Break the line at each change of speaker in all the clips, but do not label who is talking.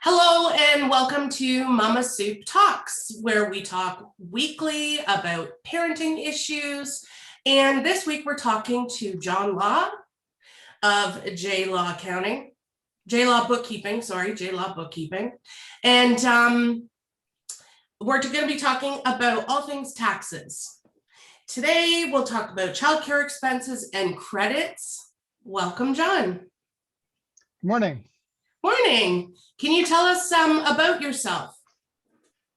Hello and welcome to MamaSoup Talks, where we talk weekly about parenting issues. And this week we're talking to Jon Law of JL Bookkeeping. And we're going to be talking about all things taxes. Today we'll talk about childcare expenses and credits. Welcome, Jon.
Good morning.
Morning. Can you tell us about yourself?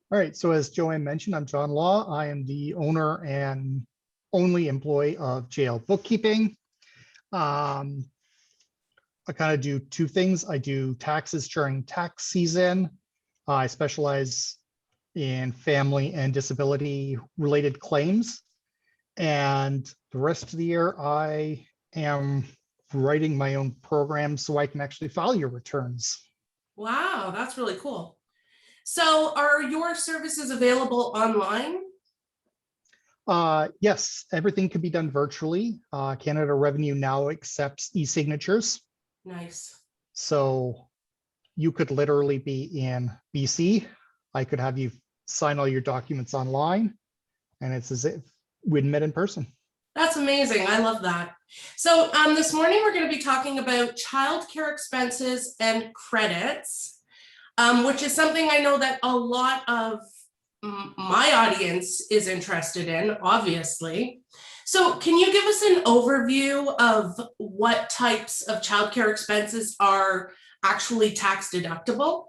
All right. So as Joanne mentioned, I'm Jon Law. I am the owner and only employee of JL Bookkeeping. I kind of do two things. I do taxes during tax season. I specialize in family and disability related claims. And the rest of the year, I am writing my own program so I can actually file your returns.
Wow, that's really cool. So are your services available online?
Yes, everything can be done virtually. Canada Revenue now accepts e-signatures.
Nice.
So you could literally be in BC. I could have you sign all your documents online, and it's as if we'd met in person.
That's amazing. I love that. So this morning we're going to be talking about childcare expenses and credits, which is something I know that a lot of my audience is interested in, obviously. So can you give us an overview of what types of childcare expenses are actually tax deductible?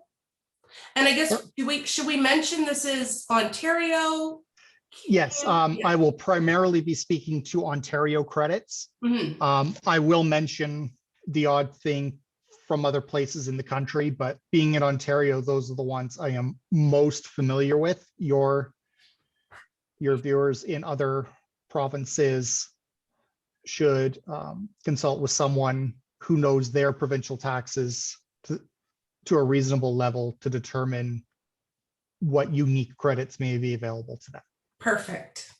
And I guess, should we mention this is Ontario?
Yes, I will primarily be speaking to Ontario credits.
Mm-hmm.
I will mention the odd thing from other places in the country, but being in Ontario, those are the ones I am most familiar with. Your viewers in other provinces should consult with someone who knows their provincial taxes to a reasonable level to determine what unique credits may be available to them.
Perfect.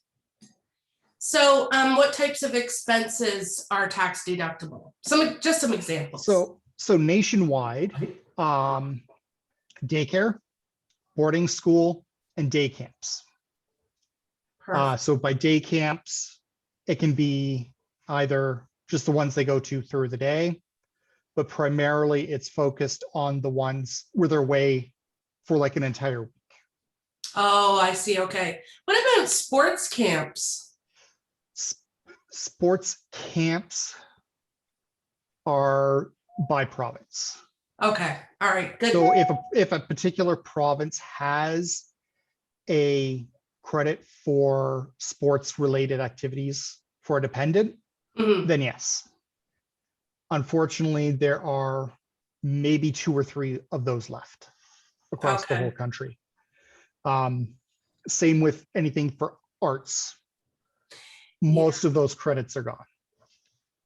So what types of expenses are tax deductible? Just some examples.
So nationwide, daycare, boarding school, and day camps. So by day camps, it can be either just the ones they go to through the day, but primarily it's focused on the ones where they're away for like an entire week.
Oh, I see. Okay. What about sports camps?
Sports camps are by province.
Okay. All right. Good.
So if a particular province has a credit for sports related activities for a dependent, then yes. Unfortunately, there are maybe 2 or 3 of those left across the whole country. Same with anything for arts. Most of those credits are gone.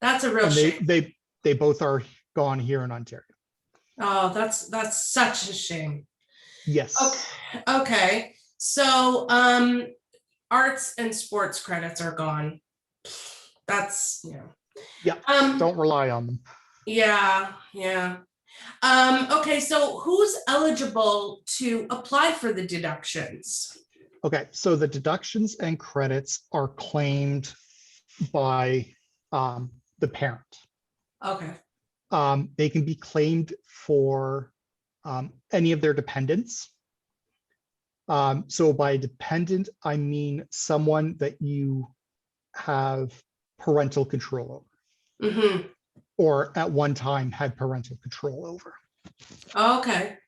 That's a real shame.
They both are gone here in Ontario.
Oh, that's such a shame.
Yes.
Okay. So arts and sports credits are gone. That's
Yeah. Don't rely on them.
Yeah. Okay, so who's eligible to apply for the deductions?
Okay, so the deductions and credits are claimed by the parent.
Okay.
They can be claimed for any of their dependents. So by dependent, I mean someone that you have parental control over. Mm-hmm. Or at one time had parental control over.
Okay.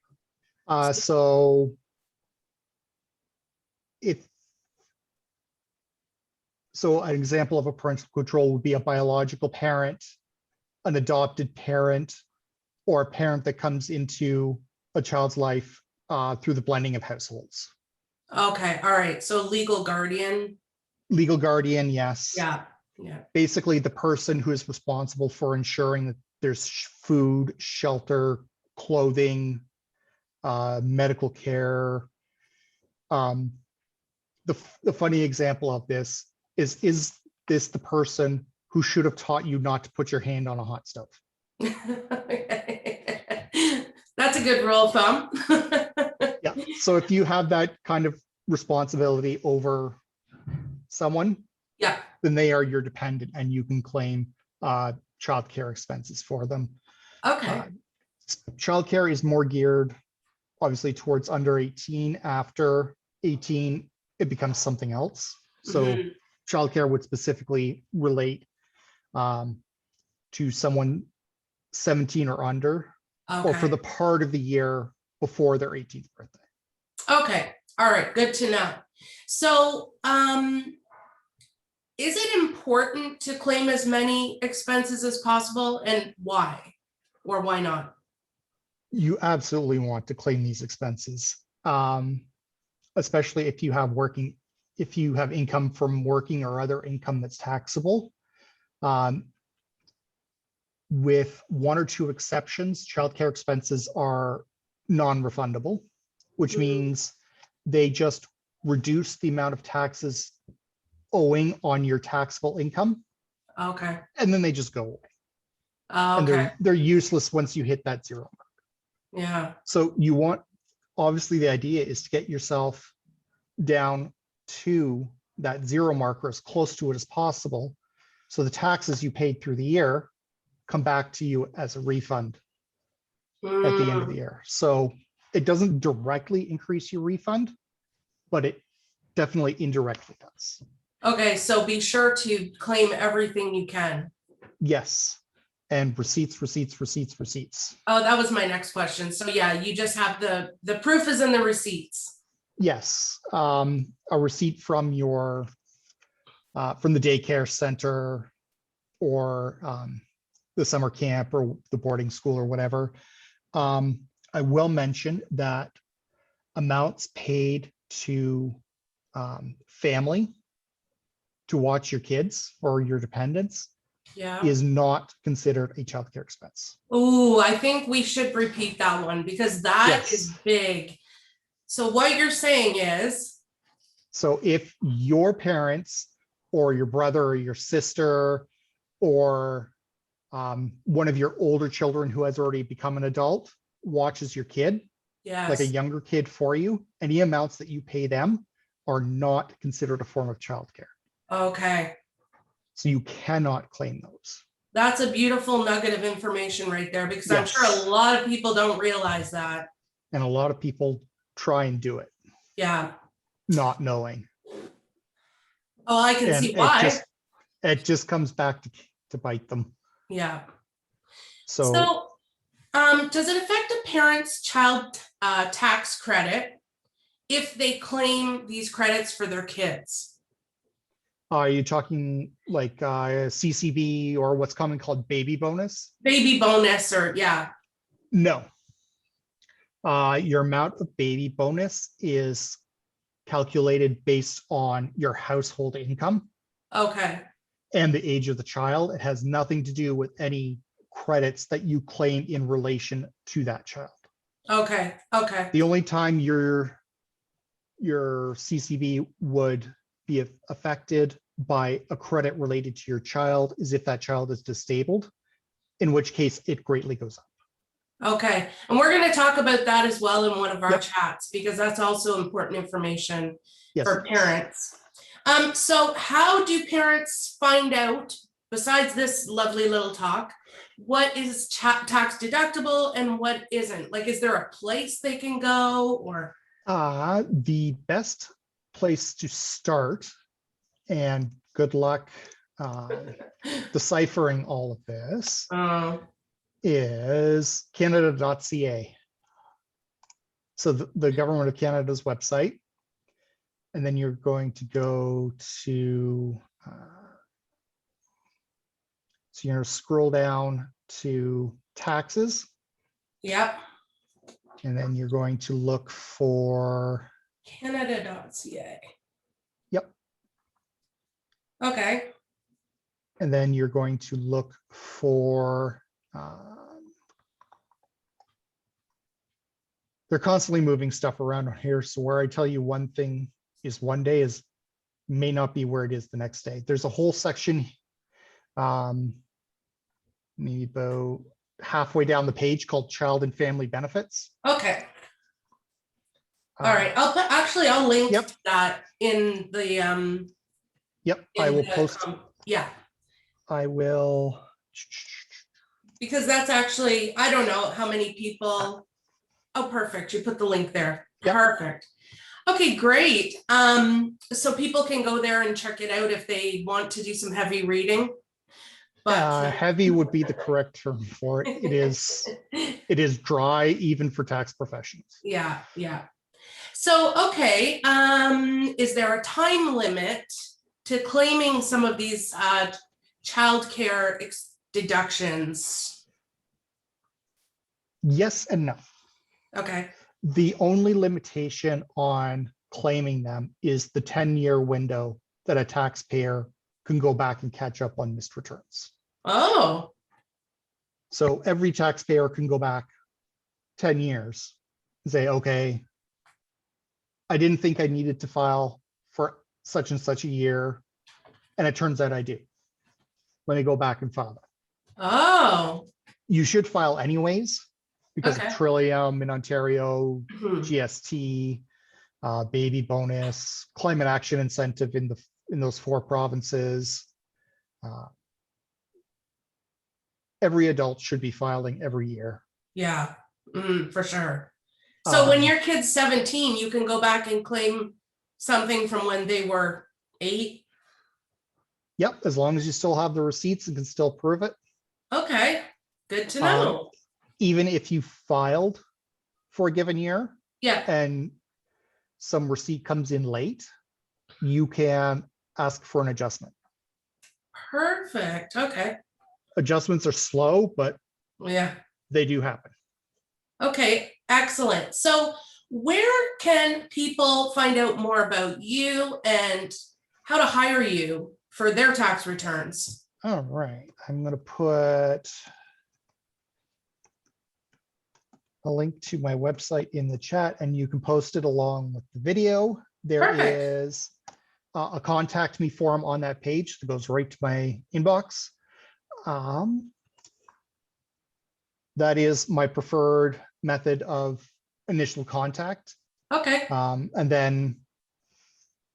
So an example of a parental control would be a biological parent, an adopted parent, or a parent that comes into a child's life through the blending of households.
Okay. All right. So legal guardian.
Legal guardian, yes.
Yeah.
Basically the person who is responsible for ensuring that there's food, shelter, clothing, medical care. The funny example of this is this the person who should have taught you not to put your hand on a hot stove?
That's a good rule of thumb.
Yeah. So if you have that kind of responsibility over someone,
Yeah.
then they are your dependent and you can claim childcare expenses for them.
Okay.
Childcare is more geared obviously towards under 18. After 18, it becomes something else. So childcare would specifically relate to someone 17 or under, or for the part of the year before their 18th birthday.
Okay. All right. Good to know. So, is it important to claim as many expenses as possible, and why, or why not?
You absolutely want to claim these expenses, especially if you have income from working or other income that's taxable. With one or two exceptions, childcare expenses are non-refundable, which means they just reduce the amount of taxes owing on your taxable income.
Okay.
And then they just go away.
Okay.
And they're useless once you hit that zero mark.
Yeah.
So you want, obviously the idea is to get yourself down to that zero marker as close to it as possible. So the taxes you paid through the year come back to you as a refund at the end of the year. So it doesn't directly increase your refund, but it definitely indirectly does.
Okay, so be sure to claim everything you can.
Yes. And receipts.
Oh, that was my next question. So yeah, you just have the proof is in the receipts.
Yes. A receipt from your from the daycare center or the summer camp or the boarding school or whatever. I will mention that amounts paid to family to watch your kids or your dependents is not considered a childcare expense.
Oh, I think we should repeat that one because that is big. So what you're saying is?
So if your parents or your brother or your sister or one of your older children who has already become an adult watches your kid, like a younger kid for you, any amounts that you pay them are not considered a form of childcare.
Okay.
So you cannot claim those.
That's a beautiful nugget of information right there, because I'm sure a lot of people don't realize that.
And a lot of people try and do it.
Yeah.
Not knowing.
Oh, I can see why.
It just comes back to bite them.
Yeah.
So
does it affect a parent's child tax credit if they claim these credits for their kids?
Are you talking like CCB or what's commonly called baby bonus?
Baby bonus or yeah.
No. Your amount of baby bonus is calculated based on your household income.
Okay.
And the age of the child. It has nothing to do with any credits that you claim in relation to that child.
Okay. Okay.
The only time your CCB would be affected by a credit related to your child is if that child is disabled, in which case it greatly goes up.
Okay. And we're going to talk about that as well in one of our chats, because that's also important information for parents. So how do parents find out, besides this lovely little talk, what is tax deductible and what isn't? Like, is there a place they can go or?
The best place to start, and good luck deciphering all of this, is canada.ca. So the government of Canada's website. And then you're going to go to, so you're going to scroll down to taxes.
Yep.
And then you're going to look for
Canada.ca.
Yep.
Okay.
And then you're going to look for, they're constantly moving stuff around here. So where I tell you one thing is one day is may not be where it is the next day. There's a whole section, maybe about halfway down the page called Child and Family Benefits.
Okay. All right. I'll link
Yep.
to that in the
Yep, I will
the,
post.
yeah,
I will.
because that's actually, I don't know how many people. Oh, perfect. You put the link there.
Yep.
Perfect. Okay, great. So people can go there and check it out if they want to do some heavy reading. But
Heavy would be the correct term for it. It is dry even for tax professionals.
yeah, yeah. So, okay, is there a time limit to claiming some of these childcare deductions?
Yes and no.
Okay.
The only limitation on claiming them is the 10-year window that a taxpayer can go back and catch up on missed returns.
Oh,
So every taxpayer can go back 10 years and say, okay, I didn't think I needed to file for such and such a year, and it turns out I do. Let me go back and file that.
oh,
You should file anyways because
okay.
of Trillium in Ontario,
Mhm.
GST, baby bonus, climate action incentive in those 4 provinces. Every adult should be filing every year.
Yeah, for sure. So when your kid's 17, you can go back and claim something from when they were 8.
Yep, as long as you still have the receipts and can still prove it.
Okay, good to know.
Even if you filed for a given year
Yeah,
and some receipt comes in late, you can ask for an adjustment.
perfect. Okay,
Adjustments are slow, but
yeah.
they do happen.
Okay, excellent. So where can people find out more about you and how to hire you for their tax returns?
All right, I'm going to put a link to my website in the chat and you can post it along with the video. There
Perfect.
is a contact me form on that page that goes right to my inbox. That is my preferred method of initial contact.
Okay,
And then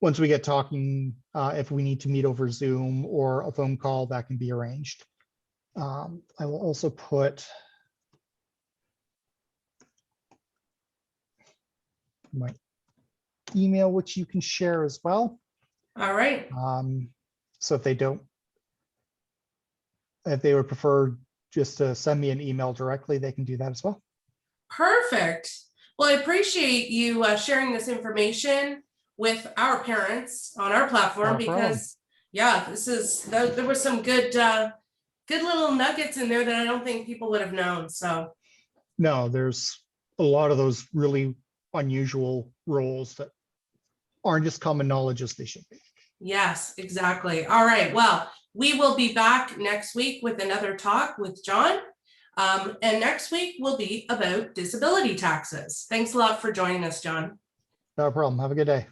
once we get talking, if we need to meet over Zoom or a phone call, that can be arranged. I will also put my email, which you can share as well.
all right.
So if they would prefer just to send me an email directly, they can do that as well.
Perfect. Well, I appreciate you sharing this information with our parents on our platform because, yeah, there was some good little nuggets in there that I don't think people would have known. So,
no, there's a lot of those really unusual roles that aren't as common knowledge as they should be.
yes, exactly. All right. Well, we will be back next week with another talk with John. And next week will be about disability taxes. Thanks a lot for joining us, John.
No problem. Have a good day.